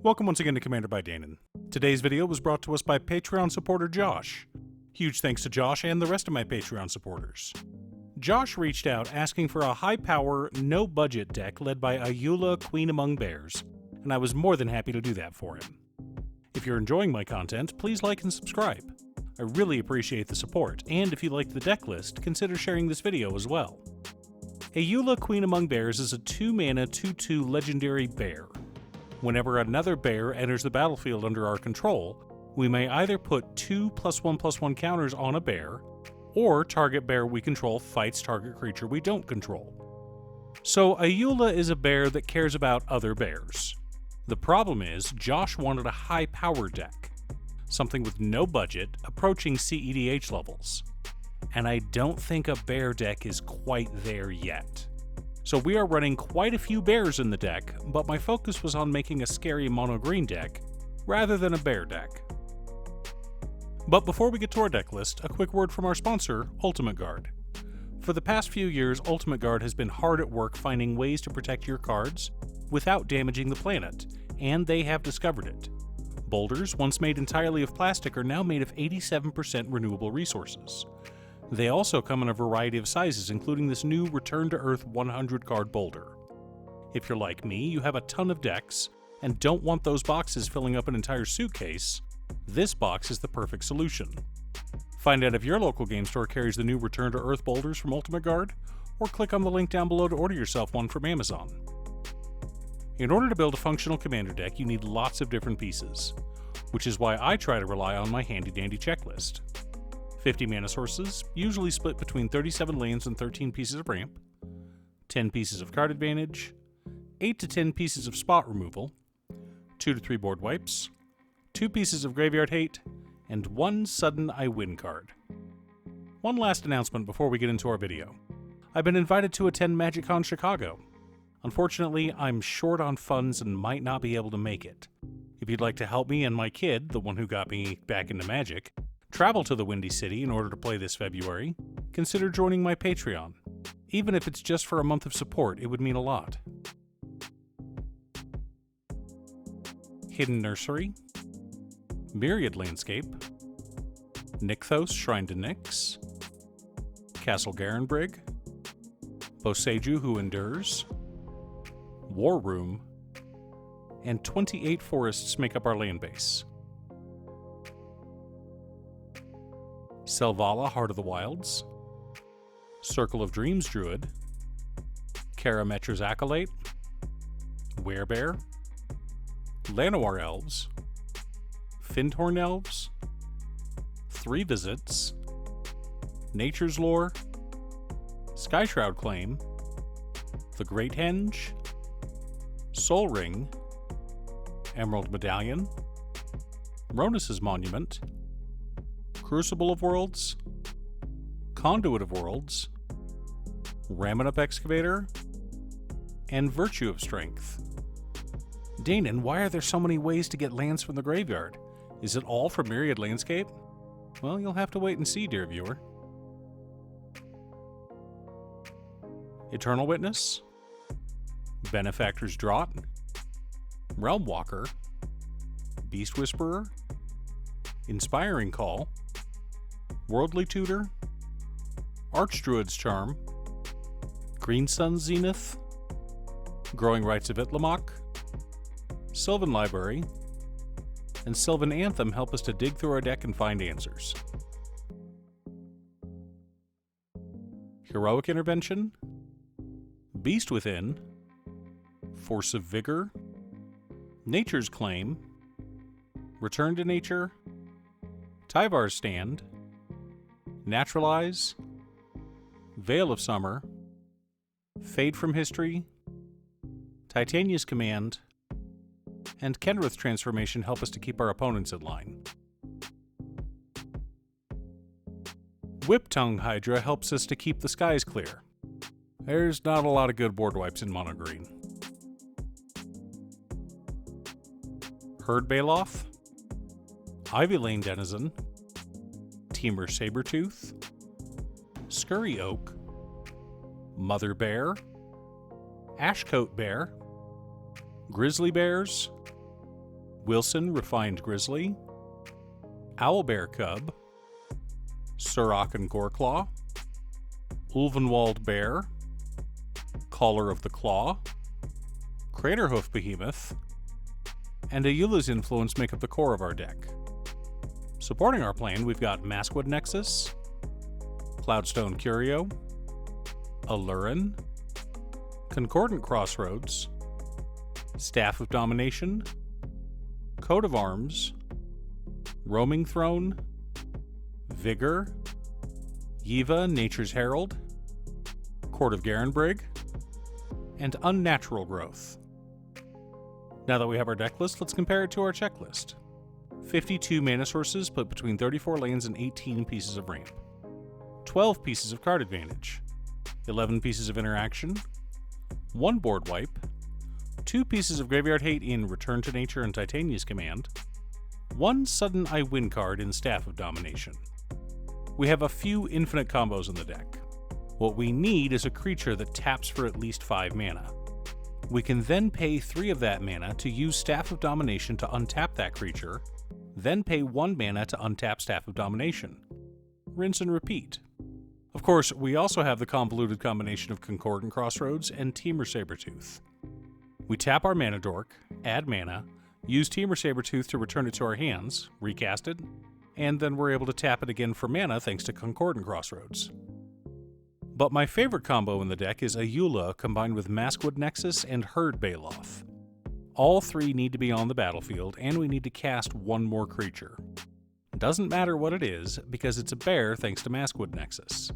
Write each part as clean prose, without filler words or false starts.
Welcome once again to Commander by Danon. Today's video was brought to us by Patreon supporter Josh. Huge thanks to Josh and the rest of my Patreon supporters. Josh reached out asking for a high-power, no-budget deck led by Ayula, Queen Among Bears, and I was more than happy to do that for him. If you're enjoying my content, please like and subscribe. I really appreciate the support, and if you like the deck list, consider sharing this video as well. Ayula, Queen Among Bears is a 2-mana 2/2 legendary bear. Whenever another bear enters the battlefield under our control, we may either put 2 +1/+1 counters on a bear, or target bear we control fights target creature we don't control. So Ayula is a bear that cares about other bears. The problem is, Josh wanted a high power deck, something with no budget, approaching CEDH levels. And I don't think a bear deck is quite there yet. So we are running quite a few bears in the deck, but my focus was on making a scary mono-green deck, rather than a bear deck. But before we get to our deck list, a quick word from our sponsor, Ultimate Guard. For the past few years, Ultimate Guard has been hard at work finding ways to protect your cards without damaging the planet, and they have discovered it. Boulders, once made entirely of plastic, are now made of 87% renewable resources. They also come in a variety of sizes, including this new Return to Earth 100 card boulder. If you're like me, you have a ton of decks, and don't want those boxes filling up an entire suitcase, this box is the perfect solution. Find out if your local game store carries the new Return to Earth boulders from Ultimate Guard, or click on the link down below to order yourself one from Amazon. In order to build a functional commander deck, you need lots of different pieces, which is why I try to rely on my handy-dandy checklist. 50 mana sources, usually split between 37 lands and 13 pieces of ramp, 10 pieces of card advantage, 8 to 10 pieces of spot removal, 2 to 3 board wipes, 2 pieces of graveyard hate, and 1 sudden I win card. One last announcement before we get into our video. I've been invited to attend MagicCon Chicago. Unfortunately, I'm short on funds and might not be able to make it. If you'd like to help me and my kid, the one who got me back into Magic, travel to the Windy City in order to play this February, consider joining my Patreon. Even if it's just for a month of support, it would mean a lot. Hidden Nursery, Myriad Landscape, Nykthos Shrine to Nyx, Castle Garenbrig, Boseiju Who Endures, War Room, and 28 forests make up our land base. Selvala Heart of the Wilds, Circle of Dreams Druid, Karametra's Acolyte, Werebear, Llanowar Elves, Fyndhorn Elves, 3 Visits, Nature's Lore, Skyshroud Claim, The Great Henge, Soul Ring, Emerald Medallion, Ronus's Monument, Crucible of Worlds, Conduit of Worlds, Raminap Excavator, and Virtue of Strength. Danon, why are there so many ways to get lands from the graveyard? Is it all for Myriad Landscape? Well, you'll have to wait and see, dear viewer. Eternal Witness, Benefactor's Draught, Realm Walker, Beast Whisperer, Inspiring Call, Worldly Tutor, Archdruid's Charm, Green Sun's Zenith, Growing Rites of Itlimoc, Sylvan Library, and Sylvan Anthem help us to dig through our deck and find answers. Heroic Intervention, Beast Within, Force of Vigor, Nature's Claim, Return to Nature, Tyvar's Stand, Naturalize, Veil of Summer, Fade from History, Titania's Command, and Kenrith Transformation help us to keep our opponents in line. Whip-Tongue Hydra helps us to keep the skies clear. There's not a lot of good board wipes in mono green. Herd Baloth, Ivy Lane Denizen, Teamer Sabertooth, Scurry Oak, Mother Bear, Ashcoat Bear, Grizzly Bears, Wilson Refined Grizzly, Owlbear Cub, Surakan Goreclaw, Ulvenwald Bear, Caller of the Claw, Craterhoof Behemoth, and Ayula's influence make up the core of our deck. Supporting our plan, we've got Maskwood Nexus, Cloudstone Curio, Allurin, Concordant Crossroads, Staff of Domination, Coat of Arms, Roaming Throne, Vigor, Yiva Nature's Herald, Court of Garenbrig, and Unnatural Growth. Now that we have our deck list, let's compare it to our checklist. 52 mana sources split between 34 lands and 18 pieces of ramp. 12 pieces of card advantage. 11 pieces of interaction. 1 board wipe. 2 pieces of graveyard hate in Return to Nature and Titania's Command. 1 sudden I win card in Staff of Domination. We have a few infinite combos in the deck. What we need is a creature that taps for at least 5 mana. We can then pay 3 of that mana to use Staff of Domination to untap that creature, then pay 1 mana to untap Staff of Domination. Rinse and repeat. Of course, we also have the convoluted combination of Concordant Crossroads and Temur Sabertooth. We tap our mana dork, add mana, use Temur Sabertooth to return it to our hands, recast it, and then we're able to tap it again for mana thanks to Concordant Crossroads. But my favorite combo in the deck is Ayula combined with Maskwood Nexus and Herd Baloth. All 3 need to be on the battlefield, and we need to cast 1 more creature. Doesn't matter what it is, because it's a bear thanks to Maskwood Nexus.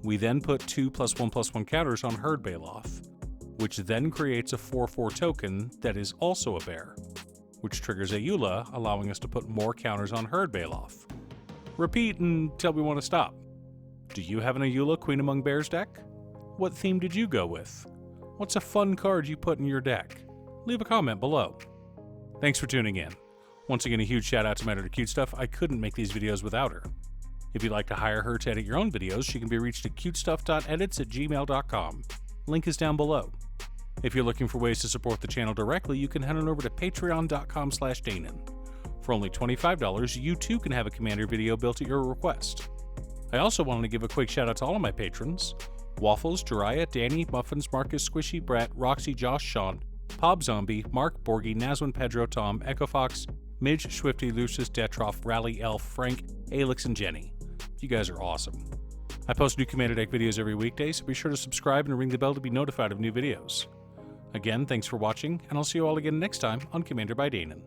We then put 2+1/+1 counters on Herd Baloth, which then creates a 4/4 token that is also a bear, which triggers Ayula, allowing us to put more counters on Herd Baloth. Repeat until we want to stop. Do you have an Ayula Queen Among Bears deck? What theme did you go with? What's a fun card you put in your deck? Leave a comment below. Thanks for tuning in. Once again, a huge shout out to my editor Cutestuff. I couldn't make these videos without her. If you'd like to hire her to edit your own videos, she can be reached at cutestuff.edits@gmail.com. Link is down below. If you're looking for ways to support the channel directly, you can head on over to patreon.com/Danon. For only $25, you too can have a Commander video built at your request. I also wanted to give a quick shout out to all of my patrons: Waffles, Jiraiya, Danny, Muffins, Marcus, Squishy, Brett, Roxy, Josh, Sean, Pob Zombie, Mark, Borgie, Nazwin, Pedro, Tom, Echo Fox, Midge, Swifty, Lucius, Detroff, Rally, Elf, Frank, Alex, and Jenny. You guys are awesome. I post new Commander Deck videos every weekday, so be sure to subscribe and ring the bell to be notified of new videos. Again, thanks for watching, and I'll see you all again next time on Commander by Danon.